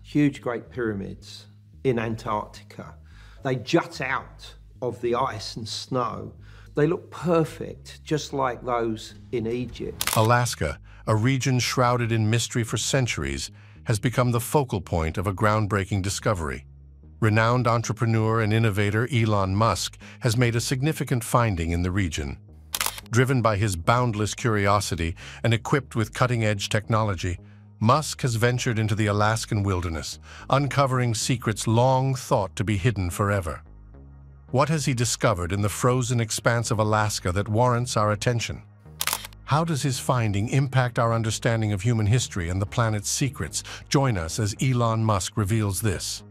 huge Great Pyramids in Antarctica. They jut out of the ice and snow. They look perfect, just like those in Egypt. Alaska, a region shrouded in mystery for centuries, has become the focal point of a groundbreaking discovery. Renowned entrepreneur and innovator Elon Musk has made a significant finding in the region. Driven by his boundless curiosity and equipped with cutting-edge technology, Musk has ventured into the Alaskan wilderness, uncovering secrets long thought to be hidden forever. What has he discovered in the frozen expanse of Alaska that warrants our attention? How does his finding impact our understanding of human history and the planet's secrets? Join us as Elon Musk reveals this.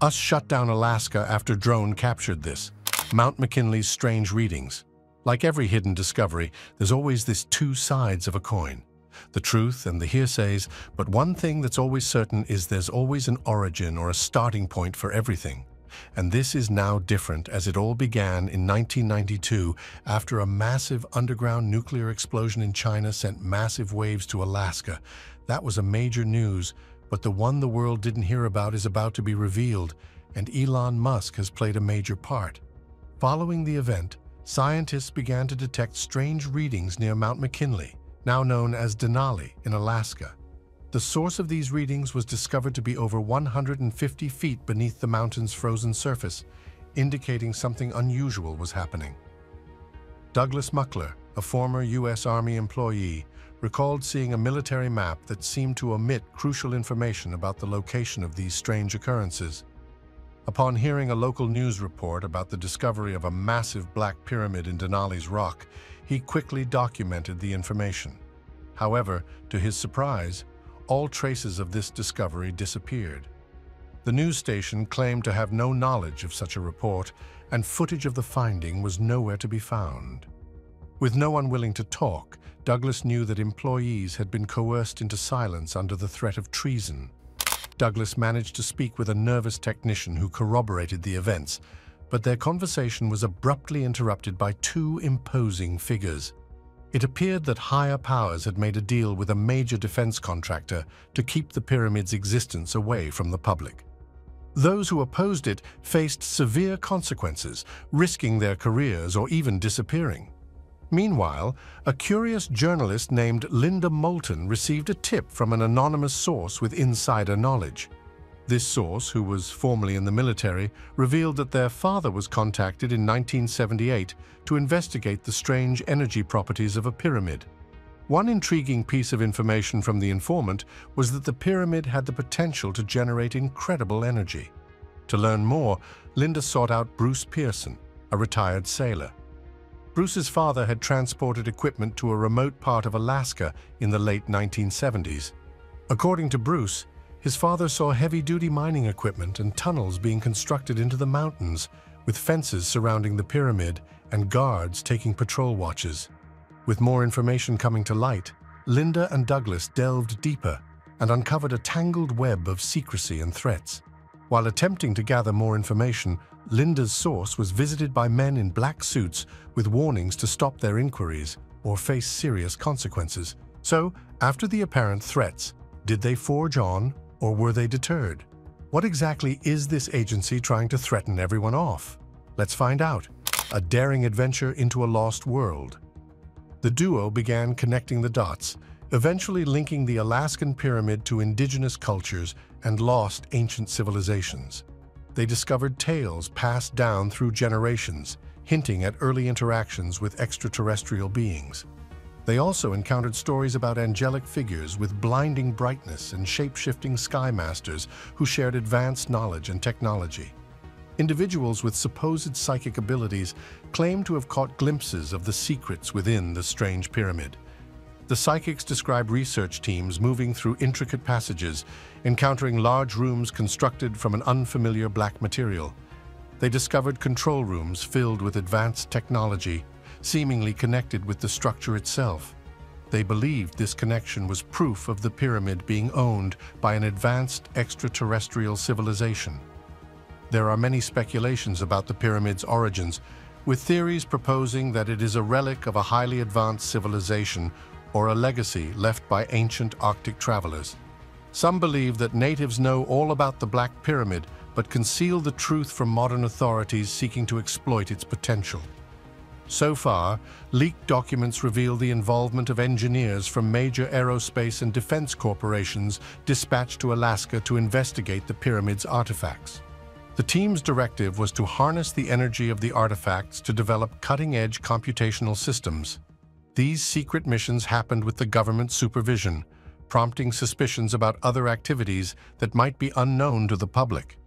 Us shut down Alaska after drone captured this. Mount McKinley's strange readings. Like every hidden discovery, there's always this two sides of a coin. The truth and the hearsays, but one thing that's always certain is there's always an origin or a starting point for everything. And this is now different, as it all began in 1992 after a massive underground nuclear explosion in China sent massive waves to Alaska. That was a major news, but the one the world didn't hear about is about to be revealed, and Elon Musk has played a major part. Following the event, scientists began to detect strange readings near Mount McKinley, now known as Denali in Alaska. The source of these readings was discovered to be over 150 feet beneath the mountain's frozen surface, indicating something unusual was happening. Douglas Muckler, a former U.S. Army employee, recalled seeing a military map that seemed to omit crucial information about the location of these strange occurrences. Upon hearing a local news report about the discovery of a massive black pyramid in Denali's rock, he quickly documented the information. However, to his surprise, all traces of this discovery disappeared. The news station claimed to have no knowledge of such a report, and footage of the finding was nowhere to be found. With no one willing to talk, Douglas knew that employees had been coerced into silence under the threat of treason. Douglas managed to speak with a nervous technician who corroborated the events, but their conversation was abruptly interrupted by two imposing figures. It appeared that higher powers had made a deal with a major defense contractor to keep the pyramid's existence away from the public. Those who opposed it faced severe consequences, risking their careers or even disappearing. Meanwhile, a curious journalist named Linda Moulton received a tip from an anonymous source with insider knowledge. This source, who was formerly in the military, revealed that their father was contacted in 1978 to investigate the strange energy properties of a pyramid. One intriguing piece of information from the informant was that the pyramid had the potential to generate incredible energy. To learn more, Linda sought out Bruce Pearson, a retired sailor. Bruce's father had transported equipment to a remote part of Alaska in the late 1970s. According to Bruce, his father saw heavy-duty mining equipment and tunnels being constructed into the mountains, with fences surrounding the pyramid and guards taking patrol watches. With more information coming to light, Linda and Douglas delved deeper and uncovered a tangled web of secrecy and threats. While attempting to gather more information, Linda's source was visited by men in black suits with warnings to stop their inquiries or face serious consequences. So, after the apparent threats, did they forge on, or were they deterred? What exactly is this agency trying to threaten everyone off? Let's find out. A daring adventure into a lost world. The duo began connecting the dots, eventually linking the Alaskan pyramid to indigenous cultures and lost ancient civilizations. They discovered tales passed down through generations, hinting at early interactions with extraterrestrial beings. They also encountered stories about angelic figures with blinding brightness and shape-shifting sky masters who shared advanced knowledge and technology. Individuals with supposed psychic abilities claimed to have caught glimpses of the secrets within the strange pyramid. The psychics describe research teams moving through intricate passages, encountering large rooms constructed from an unfamiliar black material. They discovered control rooms filled with advanced technology, seemingly connected with the structure itself. They believed this connection was proof of the pyramid being owned by an advanced extraterrestrial civilization. There are many speculations about the pyramid's origins, with theories proposing that it is a relic of a highly advanced civilization or a legacy left by ancient Arctic travelers. Some believe that natives know all about the Black Pyramid, but conceal the truth from modern authorities seeking to exploit its potential. So far, leaked documents reveal the involvement of engineers from major aerospace and defense corporations dispatched to Alaska to investigate the pyramid's artifacts. The team's directive was to harness the energy of the artifacts to develop cutting-edge computational systems. These secret missions happened with the government's supervision, prompting suspicions about other activities that might be unknown to the public.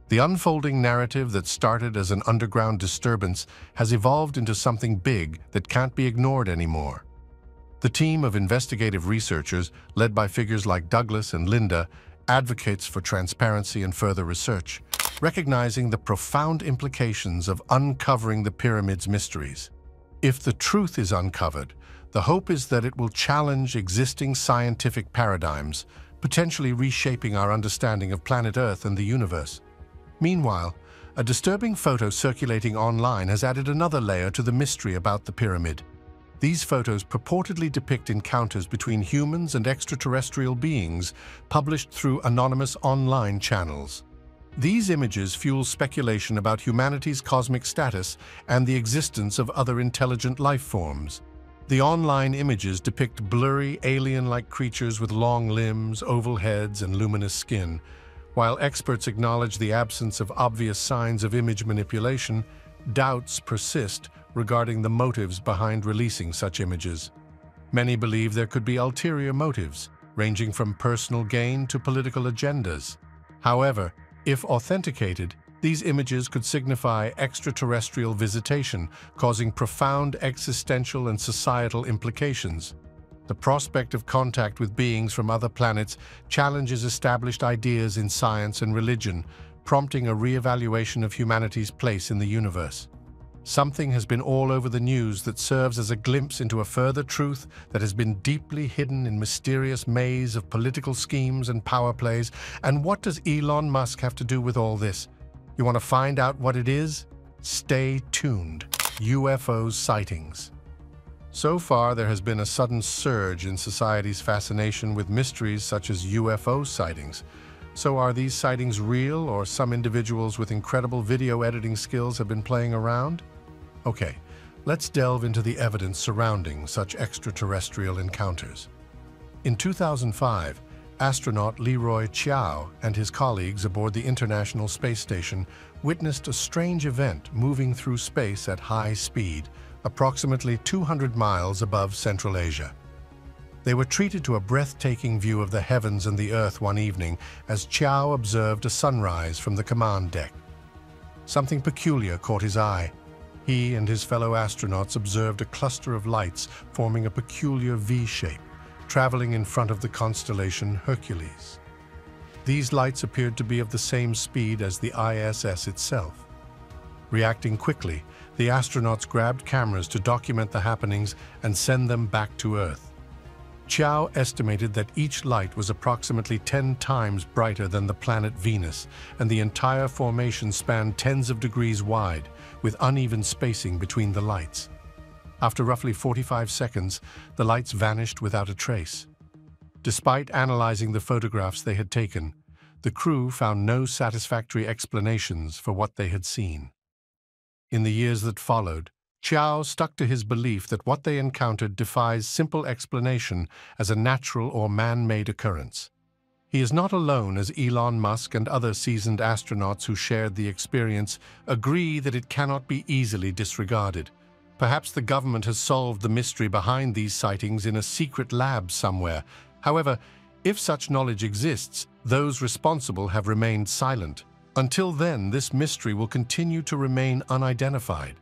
The unfolding narrative that started as an underground disturbance has evolved into something big that can't be ignored anymore. The team of investigative researchers, led by figures like Douglas and Linda, advocates for transparency and further research, recognizing the profound implications of uncovering the pyramid's mysteries. If the truth is uncovered, the hope is that it will challenge existing scientific paradigms, potentially reshaping our understanding of planet Earth and the universe. Meanwhile, a disturbing photo circulating online has added another layer to the mystery about the pyramid. These photos purportedly depict encounters between humans and extraterrestrial beings, published through anonymous online channels. These images fuel speculation about humanity's cosmic status and the existence of other intelligent life forms. The online images depict blurry, alien-like creatures with long limbs, oval heads, and luminous skin. While experts acknowledge the absence of obvious signs of image manipulation, doubts persist regarding the motives behind releasing such images. Many believe there could be ulterior motives, ranging from personal gain to political agendas. However, if authenticated, these images could signify extraterrestrial visitation, causing profound existential and societal implications. The prospect of contact with beings from other planets challenges established ideas in science and religion, prompting a re-evaluation of humanity's place in the universe. Something has been all over the news that serves as a glimpse into a further truth that has been deeply hidden in mysterious maze of political schemes and power plays. And what does Elon Musk have to do with all this? You want to find out what it is? Stay tuned. UFO sightings. So far, there has been a sudden surge in society's fascination with mysteries such as UFO sightings. So are these sightings real, or some individuals with incredible video editing skills have been playing around? Okay, let's delve into the evidence surrounding such extraterrestrial encounters. In 2005, astronaut Leroy Chiao and his colleagues aboard the International Space Station witnessed a strange event moving through space at high speed, approximately 200 miles above Central Asia. They were treated to a breathtaking view of the heavens and the Earth one evening as Chiao observed a sunrise from the command deck. Something peculiar caught his eye. He and his fellow astronauts observed a cluster of lights forming a peculiar V-shape, traveling in front of the constellation Hercules. These lights appeared to be of the same speed as the ISS itself. Reacting quickly, the astronauts grabbed cameras to document the happenings and send them back to Earth. Chiao estimated that each light was approximately 10 times brighter than the planet Venus, and the entire formation spanned tens of degrees wide, with uneven spacing between the lights. After roughly 45 seconds, the lights vanished without a trace. Despite analyzing the photographs they had taken, the crew found no satisfactory explanations for what they had seen. In the years that followed, Chiao stuck to his belief that what they encountered defies simple explanation as a natural or man-made occurrence. He is not alone, as Elon Musk and other seasoned astronauts who shared the experience agree that it cannot be easily disregarded. Perhaps the government has solved the mystery behind these sightings in a secret lab somewhere. However, if such knowledge exists, those responsible have remained silent. Until then, this mystery will continue to remain unidentified.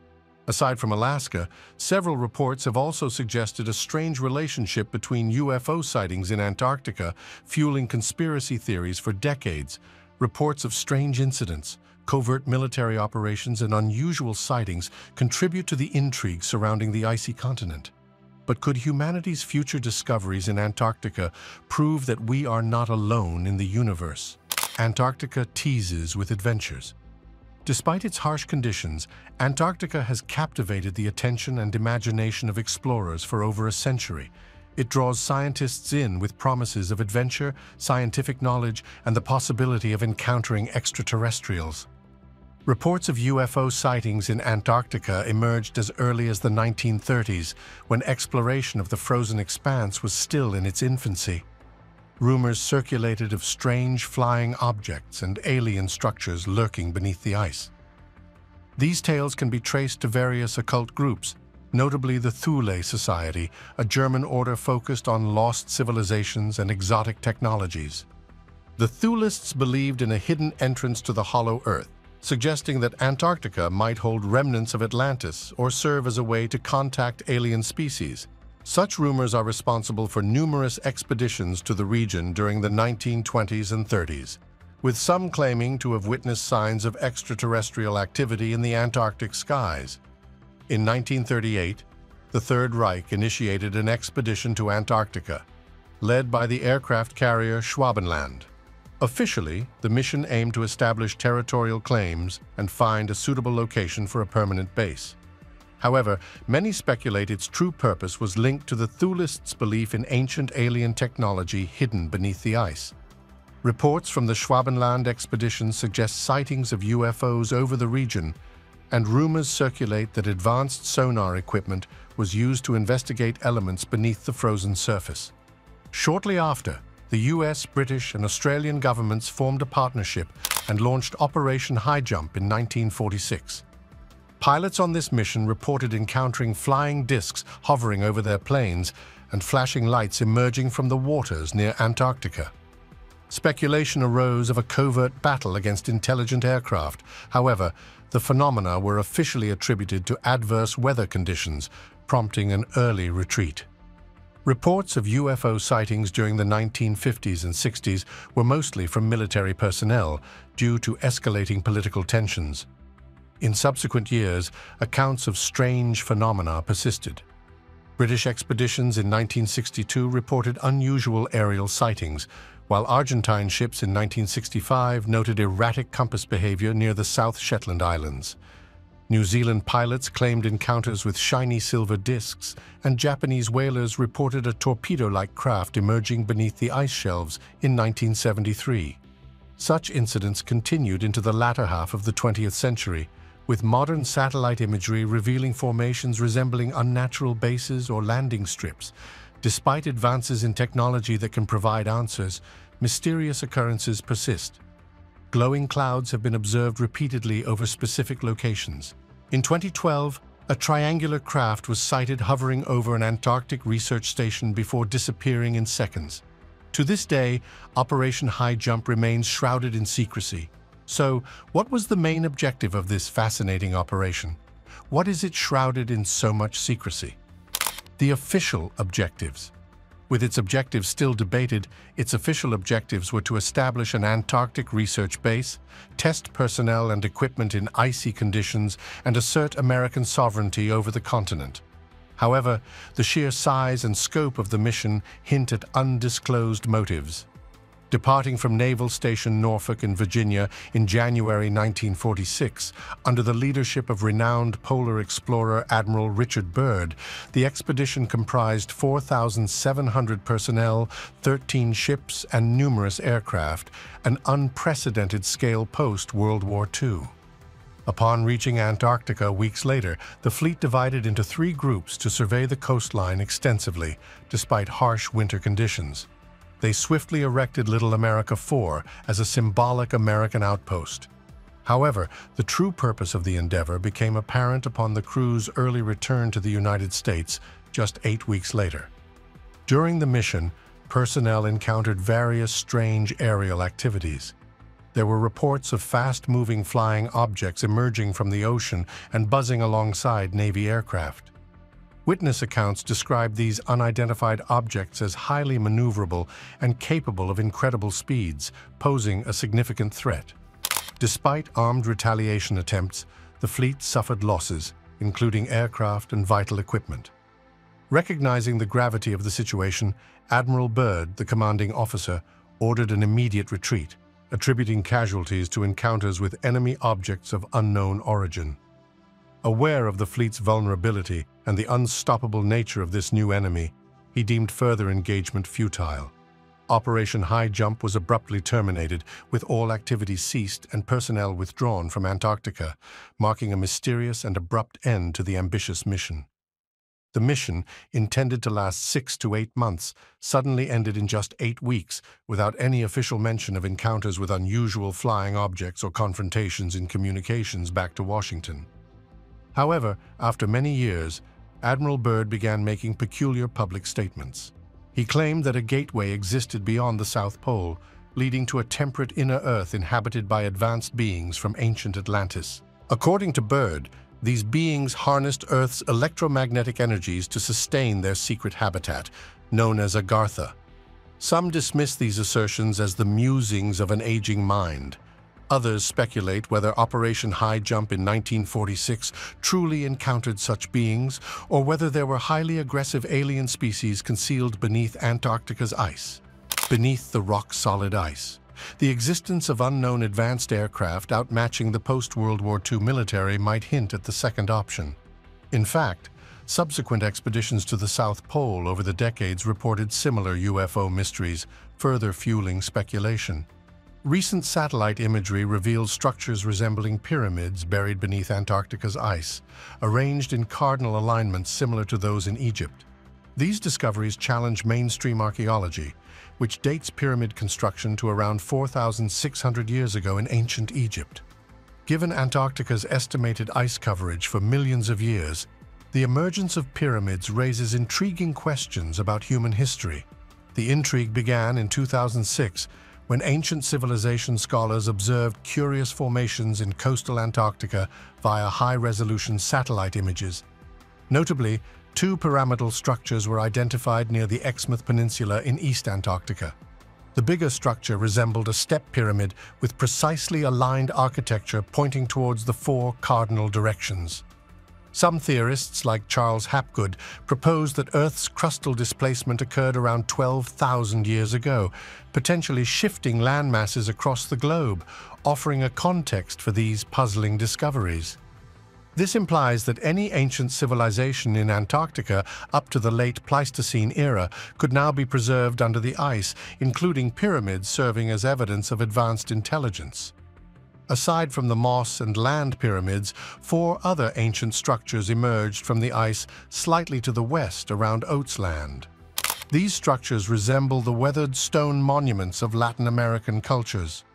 Aside from Alaska, several reports have also suggested a strange relationship between UFO sightings in Antarctica, fueling conspiracy theories for decades. Reports of strange incidents, covert military operations, and unusual sightings contribute to the intrigue surrounding the icy continent. But could humanity's future discoveries in Antarctica prove that we are not alone in the universe? Antarctica teases with adventures. Despite its harsh conditions, Antarctica has captivated the attention and imagination of explorers for over a century. It draws scientists in with promises of adventure, scientific knowledge, and the possibility of encountering extraterrestrials. Reports of UFO sightings in Antarctica emerged as early as the 1930s, when exploration of the frozen expanse was still in its infancy. Rumors circulated of strange flying objects and alien structures lurking beneath the ice. These tales can be traced to various occult groups, notably the Thule Society, a German order focused on lost civilizations and exotic technologies. The Thulists believed in a hidden entrance to the hollow Earth, suggesting that Antarctica might hold remnants of Atlantis or serve as a way to contact alien species. Such rumors are responsible for numerous expeditions to the region during the 1920s and 30s, with some claiming to have witnessed signs of extraterrestrial activity in the Antarctic skies. In 1938, the Third Reich initiated an expedition to Antarctica, led by the aircraft carrier Schwabenland. Officially, the mission aimed to establish territorial claims and find a suitable location for a permanent base. However, many speculate its true purpose was linked to the Thulists' belief in ancient alien technology hidden beneath the ice. Reports from the Schwabenland expedition suggest sightings of UFOs over the region, and rumors circulate that advanced sonar equipment was used to investigate elements beneath the frozen surface. Shortly after, the US, British, and Australian governments formed a partnership and launched Operation High Jump in 1946. Pilots on this mission reported encountering flying discs hovering over their planes and flashing lights emerging from the waters near Antarctica. Speculation arose of a covert battle against intelligent aircraft. However, the phenomena were officially attributed to adverse weather conditions, prompting an early retreat. Reports of UFO sightings during the 1950s and 60s were mostly from military personnel due to escalating political tensions. In subsequent years, accounts of strange phenomena persisted. British expeditions in 1962 reported unusual aerial sightings, while Argentine ships in 1965 noted erratic compass behavior near the South Shetland Islands. New Zealand pilots claimed encounters with shiny silver discs, and Japanese whalers reported a torpedo-like craft emerging beneath the ice shelves in 1973. Such incidents continued into the latter half of the 20th century, with modern satellite imagery revealing formations resembling unnatural bases or landing strips. Despite advances in technology that can provide answers, mysterious occurrences persist. Glowing clouds have been observed repeatedly over specific locations. In 2012, a triangular craft was sighted hovering over an Antarctic research station before disappearing in seconds. To this day, Operation High Jump remains shrouded in secrecy. So, what was the main objective of this fascinating operation? What is it shrouded in so much secrecy? The official objectives. With its objectives still debated, its official objectives were to establish an Antarctic research base, test personnel and equipment in icy conditions, and assert American sovereignty over the continent. However, the sheer size and scope of the mission hint at undisclosed motives. Departing from Naval Station Norfolk in Virginia in January 1946, under the leadership of renowned polar explorer Admiral Richard Byrd, the expedition comprised 4,700 personnel, 13 ships, and numerous aircraft, an unprecedented scale post-World War II. Upon reaching Antarctica weeks later, the fleet divided into 3 groups to survey the coastline extensively, despite harsh winter conditions. They swiftly erected Little America 4 as a symbolic American outpost. However, the true purpose of the endeavor became apparent upon the crew's early return to the United States just 8 weeks later. During the mission, personnel encountered various strange aerial activities. There were reports of fast-moving flying objects emerging from the ocean and buzzing alongside Navy aircraft. Witness accounts describe these unidentified objects as highly maneuverable and capable of incredible speeds, posing a significant threat. Despite armed retaliation attempts, the fleet suffered losses, including aircraft and vital equipment. Recognizing the gravity of the situation, Admiral Byrd, the commanding officer, ordered an immediate retreat, attributing casualties to encounters with enemy objects of unknown origin. Aware of the fleet's vulnerability and the unstoppable nature of this new enemy, he deemed further engagement futile. Operation High Jump was abruptly terminated, with all activities ceased and personnel withdrawn from Antarctica, marking a mysterious and abrupt end to the ambitious mission. The mission, intended to last 6 to 8 months, suddenly ended in just 8 weeks, without any official mention of encounters with unusual flying objects or confrontations in communications back to Washington. However, after many years, Admiral Byrd began making peculiar public statements. He claimed that a gateway existed beyond the South Pole, leading to a temperate inner Earth inhabited by advanced beings from ancient Atlantis. According to Byrd, these beings harnessed Earth's electromagnetic energies to sustain their secret habitat, known as Agartha. Some dismiss these assertions as the musings of an aging mind. Others speculate whether Operation High Jump in 1946 truly encountered such beings, or whether there were highly aggressive alien species concealed beneath Antarctica's ice. Beneath the rock-solid ice, the existence of unknown advanced aircraft outmatching the post-World War II military might hint at the second option. In fact, subsequent expeditions to the South Pole over the decades reported similar UFO mysteries, further fueling speculation. Recent satellite imagery reveals structures resembling pyramids buried beneath Antarctica's ice, arranged in cardinal alignments similar to those in Egypt. These discoveries challenge mainstream archaeology, which dates pyramid construction to around 4,600 years ago in ancient Egypt. Given Antarctica's estimated ice coverage for millions of years, the emergence of pyramids raises intriguing questions about human history. The intrigue began in 2006, when ancient civilization scholars observed curious formations in coastal Antarctica via high-resolution satellite images. Notably, 2 pyramidal structures were identified near the Exmouth Peninsula in East Antarctica. The bigger structure resembled a step pyramid with precisely aligned architecture pointing towards the 4 cardinal directions. Some theorists, like Charles Hapgood, propose that Earth's crustal displacement occurred around 12,000 years ago, potentially shifting land masses across the globe, offering a context for these puzzling discoveries. This implies that any ancient civilization in Antarctica up to the late Pleistocene era could now be preserved under the ice, including pyramids serving as evidence of advanced intelligence. Aside from the moss and land pyramids, 4 other ancient structures emerged from the ice slightly to the west around Oates Land. These structures resemble the weathered stone monuments of Latin American cultures.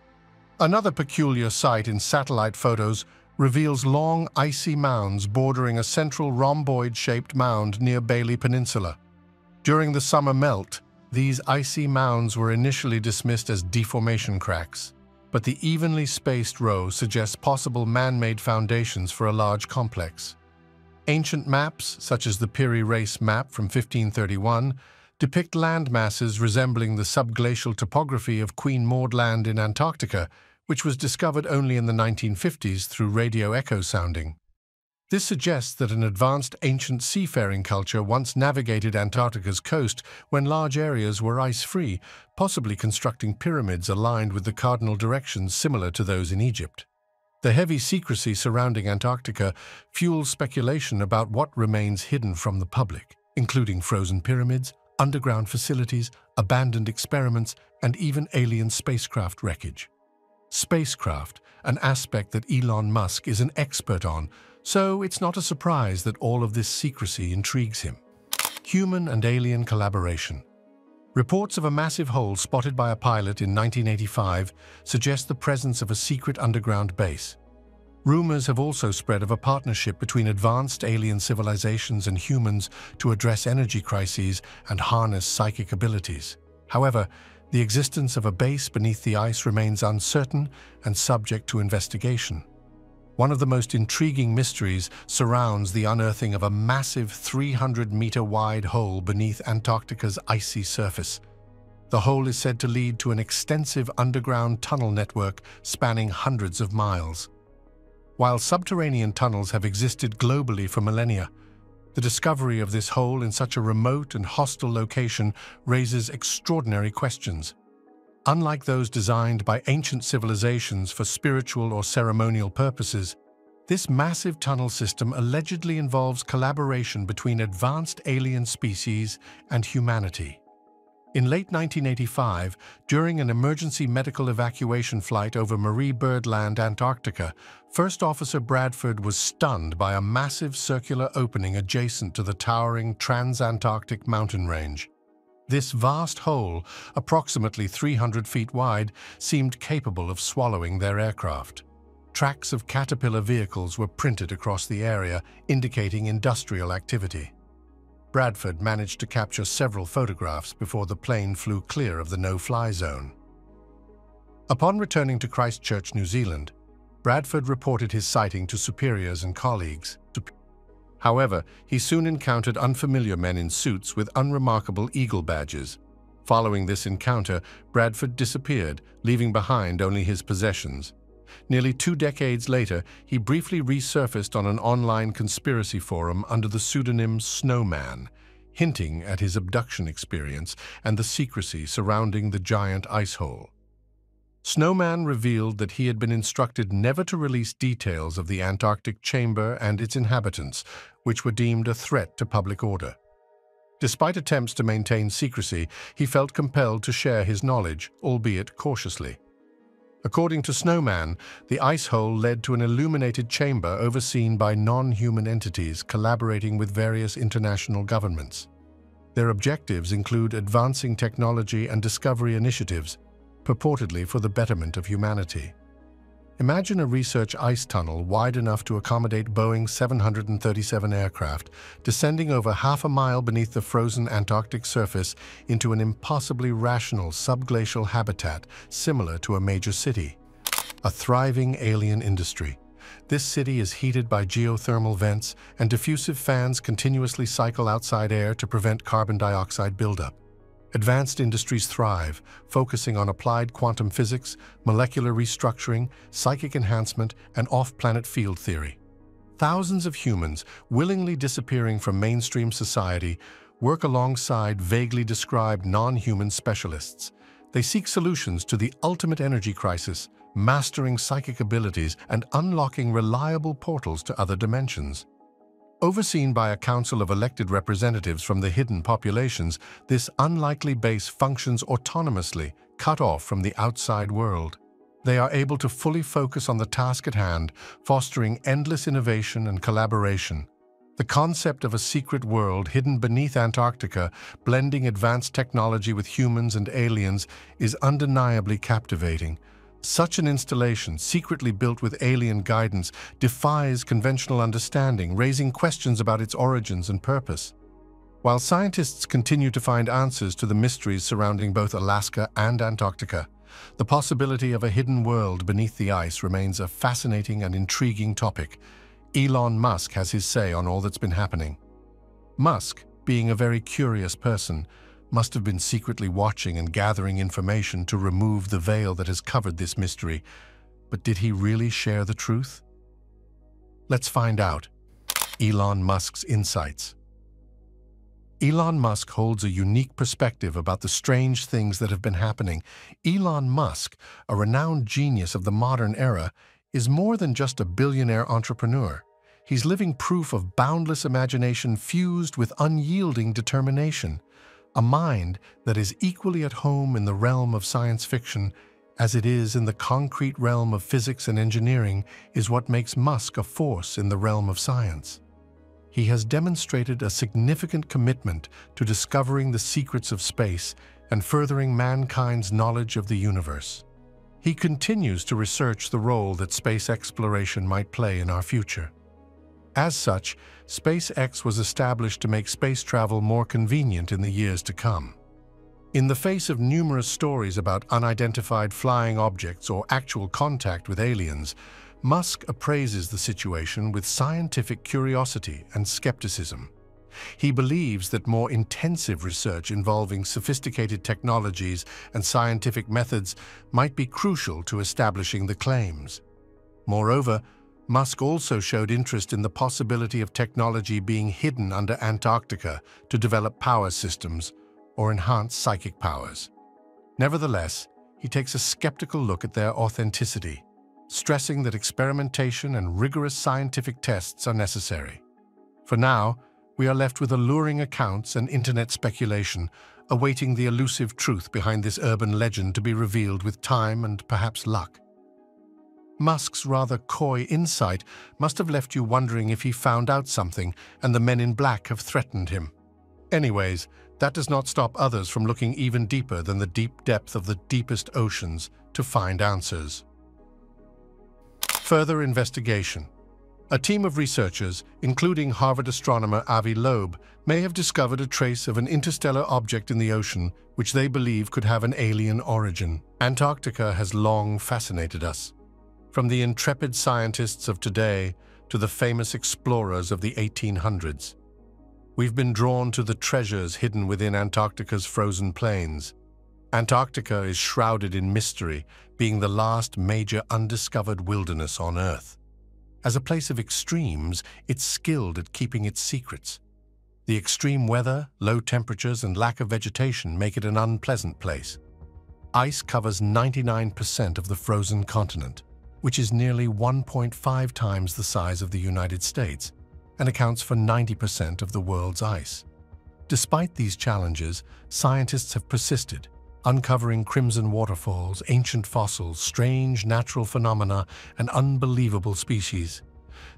Another peculiar sight in satellite photos reveals long, icy mounds bordering a central rhomboid-shaped mound near Bailey Peninsula. During the summer melt, these icy mounds were initially dismissed as deformation cracks, but the evenly spaced row suggests possible man-made foundations for a large complex. Ancient maps, such as the Piri Reis map from 1531, depict land masses resembling the subglacial topography of Queen Maud Land in Antarctica, which was discovered only in the 1950s through radio echo sounding. This suggests that an advanced ancient seafaring culture once navigated Antarctica's coast when large areas were ice-free, possibly constructing pyramids aligned with the cardinal directions similar to those in Egypt. The heavy secrecy surrounding Antarctica fuels speculation about what remains hidden from the public, including frozen pyramids, underground facilities, abandoned experiments, and even alien spacecraft wreckage. Spacecraft, an aspect that Elon Musk is an expert on, so it's not a surprise that all of this secrecy intrigues him. Human and alien collaboration. Reports of a massive hole spotted by a pilot in 1985 suggest the presence of a secret underground base. Rumors have also spread of a partnership between advanced alien civilizations and humans to address energy crises and harness psychic abilities. However, the existence of a base beneath the ice remains uncertain and subject to investigation. One of the most intriguing mysteries surrounds the unearthing of a massive 300-meter-wide hole beneath Antarctica's icy surface. The hole is said to lead to an extensive underground tunnel network spanning hundreds of miles. While subterranean tunnels have existed globally for millennia, the discovery of this hole in such a remote and hostile location raises extraordinary questions. Unlike those designed by ancient civilizations for spiritual or ceremonial purposes, This massive tunnel system allegedly involves collaboration between advanced alien species and humanity. In late 1985, during an emergency medical evacuation flight over Marie Byrd Land, Antarctica, First Officer Bradford was stunned by a massive circular opening adjacent to the towering Transantarctic mountain range. This vast hole, approximately 300 feet wide, seemed capable of swallowing their aircraft. Tracks of Caterpillar vehicles were printed across the area, indicating industrial activity. Bradford managed to capture several photographs before the plane flew clear of the no-fly zone. Upon returning to Christchurch, New Zealand, Bradford reported his sighting to superiors and colleagues. However, he soon encountered unfamiliar men in suits with unremarkable eagle badges. Following this encounter, Bradford disappeared, leaving behind only his possessions. Nearly 2 decades later, he briefly resurfaced on an online conspiracy forum under the pseudonym Snowman, hinting at his abduction experience and the secrecy surrounding the giant ice hole. Snowman revealed that he had been instructed never to release details of the Antarctic chamber and its inhabitants, which were deemed a threat to public order. Despite attempts to maintain secrecy, he felt compelled to share his knowledge, albeit cautiously. According to Snowman, the ice hole led to an illuminated chamber overseen by non-human entities collaborating with various international governments. Their objectives include advancing technology and discovery initiatives, purportedly for the betterment of humanity. Imagine a research ice tunnel wide enough to accommodate Boeing 737 aircraft, descending over half a mile beneath the frozen Antarctic surface into an impossibly rational subglacial habitat similar to a major city. A thriving alien industry. This city is heated by geothermal vents, and diffusive fans continuously cycle outside air to prevent carbon dioxide buildup. Advanced industries thrive, focusing on applied quantum physics, molecular restructuring, psychic enhancement, and off-planet field theory. Thousands of humans, willingly disappearing from mainstream society, work alongside vaguely described non-human specialists. They seek solutions to the ultimate energy crisis, mastering psychic abilities and unlocking reliable portals to other dimensions. Overseen by a council of elected representatives from the hidden populations, this unlikely base functions autonomously, cut off from the outside world. They are able to fully focus on the task at hand, fostering endless innovation and collaboration. The concept of a secret world hidden beneath Antarctica, blending advanced technology with humans and aliens, is undeniably captivating. Such an installation, secretly built with alien guidance, defies conventional understanding, raising questions about its origins and purpose. While scientists continue to find answers to the mysteries surrounding both Alaska and Antarctica, the possibility of a hidden world beneath the ice remains a fascinating and intriguing topic. Elon Musk has his say on all that's been happening. Musk, being a very curious person, must have been secretly watching and gathering information to remove the veil that has covered this mystery. But did he really share the truth? Let's find out. Elon Musk's insights. Elon Musk holds a unique perspective about the strange things that have been happening. Elon Musk, a renowned genius of the modern era, is more than just a billionaire entrepreneur. He's living proof of boundless imagination fused with unyielding determination. A mind that is equally at home in the realm of science fiction as it is in the concrete realm of physics and engineering is what makes Musk a force in the realm of science. He has demonstrated a significant commitment to discovering the secrets of space and furthering mankind's knowledge of the universe. He continues to research the role that space exploration might play in our future. As such, SpaceX was established to make space travel more convenient in the years to come. In the face of numerous stories about unidentified flying objects or actual contact with aliens, Musk appraises the situation with scientific curiosity and skepticism. He believes that more intensive research involving sophisticated technologies and scientific methods might be crucial to establishing the claims. Moreover, Musk also showed interest in the possibility of technology being hidden under Antarctica to develop power systems or enhance psychic powers. Nevertheless, he takes a skeptical look at their authenticity. stressing that experimentation and rigorous scientific tests are necessary. For now, we are left with alluring accounts and internet speculation, awaiting the elusive truth behind this urban legend to be revealed with time and perhaps luck. Musk's rather coy insight must have left you wondering if he found out something and the men in black have threatened him. Anyways, that does not stop others from looking even deeper than the deep depth of the deepest oceans to find answers. Further investigation. A team of researchers, including Harvard astronomer Avi Loeb, may have discovered a trace of an interstellar object in the ocean which they believe could have an alien origin. Antarctica has long fascinated us. From the intrepid scientists of today to the famous explorers of the 1800s. We've been drawn to the treasures hidden within Antarctica's frozen plains. Antarctica is shrouded in mystery, being the last major undiscovered wilderness on Earth. As a place of extremes, it's skilled at keeping its secrets. The extreme weather, low temperatures, and lack of vegetation make it an unpleasant place. Ice covers 99% of the frozen continent, which is nearly 1.5 times the size of the United States, and accounts for 90% of the world's ice. Despite these challenges, scientists have persisted, uncovering crimson waterfalls, ancient fossils, strange natural phenomena, and unbelievable species.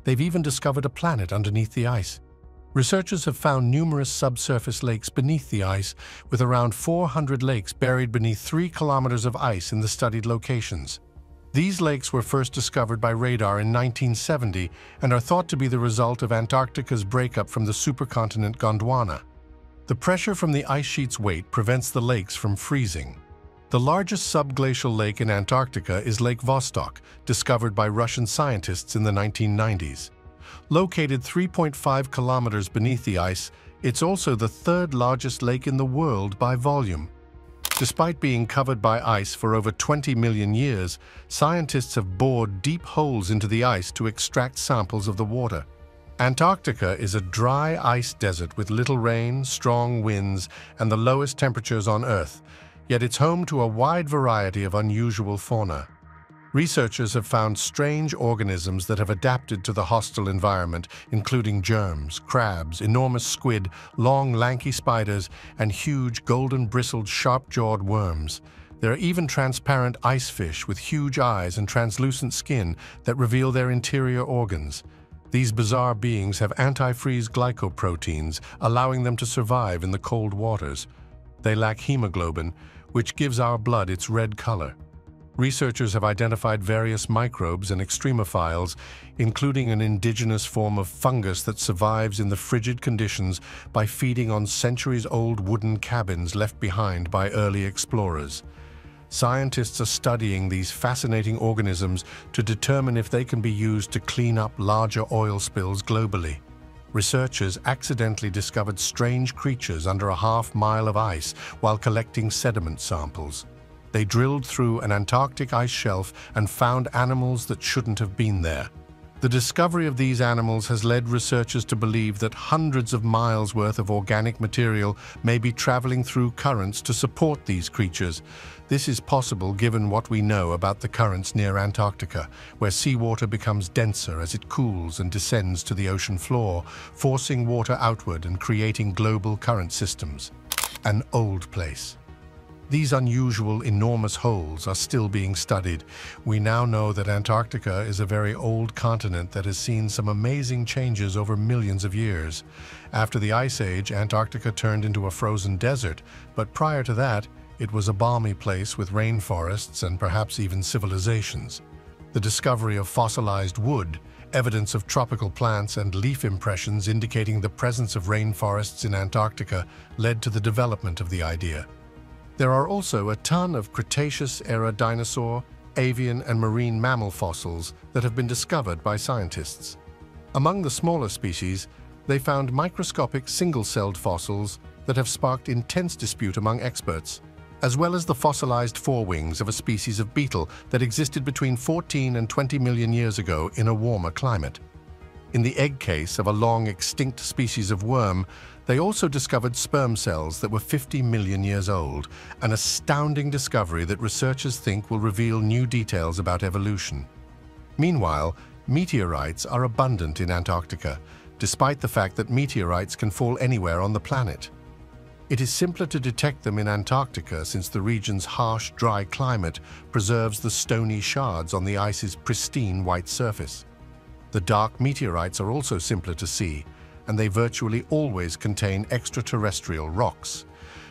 They've even discovered a planet underneath the ice. Researchers have found numerous subsurface lakes beneath the ice, with around 400 lakes buried beneath 3 kilometers of ice in the studied locations. These lakes were first discovered by radar in 1970 and are thought to be the result of Antarctica's breakup from the supercontinent Gondwana. The pressure from the ice sheet's weight prevents the lakes from freezing. The largest subglacial lake in Antarctica is Lake Vostok, discovered by Russian scientists in the 1990s. Located 3.5 kilometers beneath the ice, it's also the third largest lake in the world by volume. Despite being covered by ice for over 20 million years, scientists have bored deep holes into the ice to extract samples of the water. Antarctica is a dry ice desert with little rain, strong winds, and the lowest temperatures on Earth, yet it's home to a wide variety of unusual fauna. Researchers have found strange organisms that have adapted to the hostile environment, including germs, crabs, enormous squid, long lanky spiders, and huge golden-bristled sharp-jawed worms. There are even transparent ice fish with huge eyes and translucent skin that reveal their interior organs. These bizarre beings have antifreeze glycoproteins, allowing them to survive in the cold waters. They lack hemoglobin, which gives our blood its red color. Researchers have identified various microbes and extremophiles, including an indigenous form of fungus that survives in the frigid conditions by feeding on centuries-old wooden cabins left behind by early explorers. Scientists are studying these fascinating organisms to determine if they can be used to clean up larger oil spills globally. Researchers accidentally discovered strange creatures under a half-mile of ice while collecting sediment samples. They drilled through an Antarctic ice shelf and found animals that shouldn't have been there. The discovery of these animals has led researchers to believe that hundreds of miles worth of organic material may be traveling through currents to support these creatures. This is possible given what we know about the currents near Antarctica, where seawater becomes denser as it cools and descends to the ocean floor, forcing water outward and creating global current systems. An old place. These unusual, enormous holes are still being studied. We now know that Antarctica is a very old continent that has seen some amazing changes over millions of years. After the Ice Age, Antarctica turned into a frozen desert, but prior to that, it was a balmy place with rainforests and perhaps even civilizations. The discovery of fossilized wood, evidence of tropical plants, and leaf impressions indicating the presence of rainforests in Antarctica led to the development of the idea. There are also a ton of Cretaceous-era dinosaur, avian, and marine mammal fossils that have been discovered by scientists. Among the smaller species, they found microscopic single-celled fossils that have sparked intense dispute among experts, as well as the fossilized forewings of a species of beetle that existed between 14 and 20 million years ago in a warmer climate. In the egg case of a long-extinct species of worm, they also discovered sperm cells that were 50 million years old, an astounding discovery that researchers think will reveal new details about evolution. Meanwhile, meteorites are abundant in Antarctica, despite the fact that meteorites can fall anywhere on the planet. It is simpler to detect them in Antarctica since the region's harsh, dry climate preserves the stony shards on the ice's pristine white surface. The dark meteorites are also simpler to see, and they virtually always contain extraterrestrial rocks.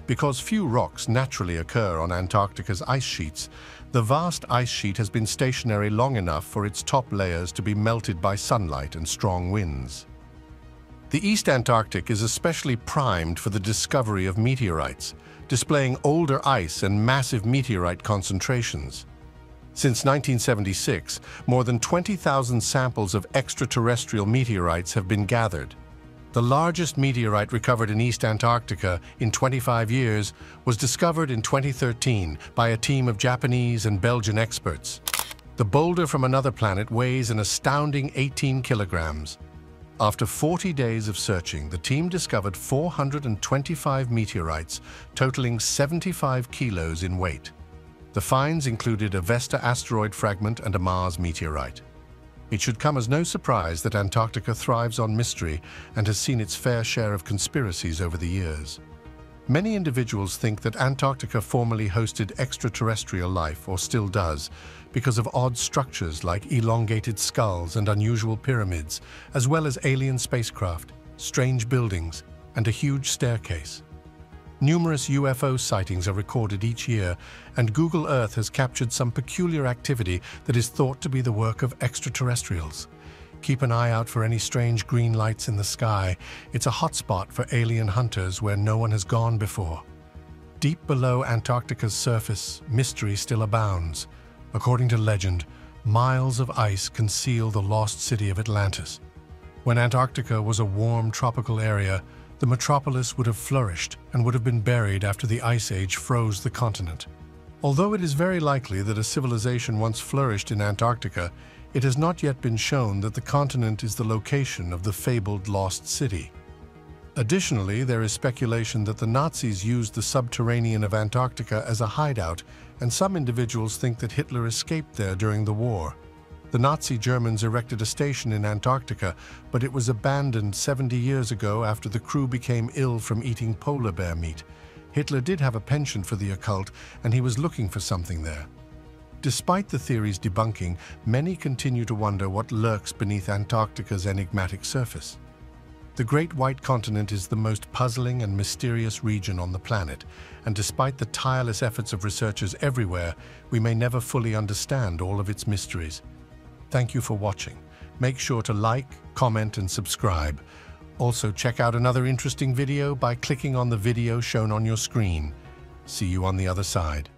Because few rocks naturally occur on Antarctica's ice sheets, the vast ice sheet has been stationary long enough for its top layers to be melted by sunlight and strong winds. The East Antarctic is especially primed for the discovery of meteorites, displaying older ice and massive meteorite concentrations. Since 1976, more than 20,000 samples of extraterrestrial meteorites have been gathered. The largest meteorite recovered in East Antarctica in 25 years was discovered in 2013 by a team of Japanese and Belgian experts. The boulder from another planet weighs an astounding 18 kilograms. After 40 days of searching, the team discovered 425 meteorites, totaling 75 kilos in weight. The finds included a Vesta asteroid fragment and a Mars meteorite. It should come as no surprise that Antarctica thrives on mystery and has seen its fair share of conspiracies over the years. Many individuals think that Antarctica formerly hosted extraterrestrial life, or still does, because of odd structures like elongated skulls and unusual pyramids, as well as alien spacecraft, strange buildings, and a huge staircase. Numerous UFO sightings are recorded each year, and Google Earth has captured some peculiar activity that is thought to be the work of extraterrestrials. Keep an eye out for any strange green lights in the sky. It's a hotspot for alien hunters where no one has gone before. Deep below Antarctica's surface, mystery still abounds. According to legend, miles of ice conceal the lost city of Atlantis. When Antarctica was a warm tropical area, the metropolis would have flourished and would have been buried after the Ice Age froze the continent. Although it is very likely that a civilization once flourished in Antarctica, it has not yet been shown that the continent is the location of the fabled lost city. Additionally, there is speculation that the Nazis used the subterranean of Antarctica as a hideout, and some individuals think that Hitler escaped there during the war. The Nazi Germans erected a station in Antarctica, but it was abandoned 70 years ago after the crew became ill from eating polar bear meat. Hitler did have a penchant for the occult, and he was looking for something there. Despite the theory's debunking, many continue to wonder what lurks beneath Antarctica's enigmatic surface. The Great White Continent is the most puzzling and mysterious region on the planet, and despite the tireless efforts of researchers everywhere, we may never fully understand all of its mysteries. Thank you for watching. Make sure to like, comment, and subscribe. Also, check out another interesting video by clicking on the video shown on your screen. See you on the other side.